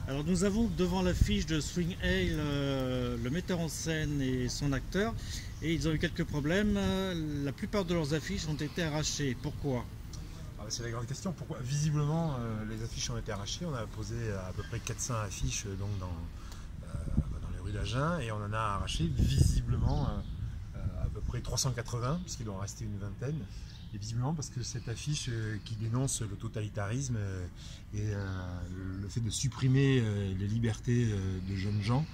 Alors nous avons devant l'affiche de Swing Ale le metteur en scène et son acteur, et ils ont eu quelques problèmes. La plupart de leurs affiches ont été arrachées. Pourquoi? C'est la grande question. Pourquoi? Visiblement, les affiches ont été arrachées. On a posé à peu près 400 affiches dans les rues d'Agen et on en a arraché visiblement à peu près 380, puisqu'il doit en rester une vingtaine. Et visiblement parce que cette affiche qui dénonce le totalitarisme et le fait de supprimer les libertés de jeunes gens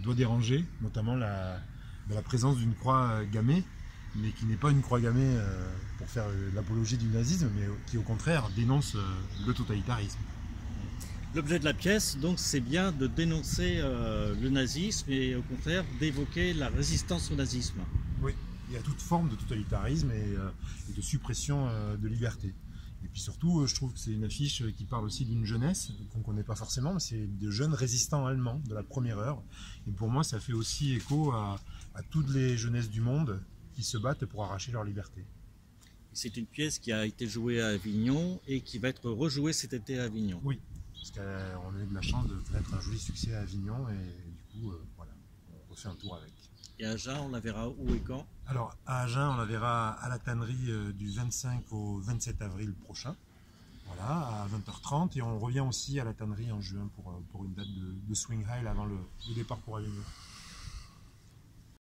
doit déranger, notamment la présence d'une croix gammée, mais qui n'est pas une croix gammée pour faire l'apologie du nazisme, mais qui au contraire dénonce le totalitarisme. L'objet de la pièce, donc, c'est bien de dénoncer le nazisme et au contraire d'évoquer la résistance au nazisme. Oui, il y a toute forme de totalitarisme et de suppression de liberté. Et puis surtout, je trouve que c'est une affiche qui parle aussi d'une jeunesse qu'on ne connaît pas forcément, mais c'est de jeunes résistants allemands de la première heure. Et pour moi, ça fait aussi écho à toutes les jeunesses du monde qui se battent pour arracher leur liberté. C'est une pièce qui a été jouée à Avignon et qui va être rejouée cet été à Avignon. Oui, parce qu'on a eu de la chance de connaître un joli succès à Avignon et du coup, voilà, on refait un tour avec. Et à Agen, on la verra où et quand? Alors, à Agen, on la verra à la tannerie du 25 au 27 avril prochain, voilà, à 20h30, et on revient aussi à la tannerie en juin pour une date de Swing High avant le départ pour Avignon.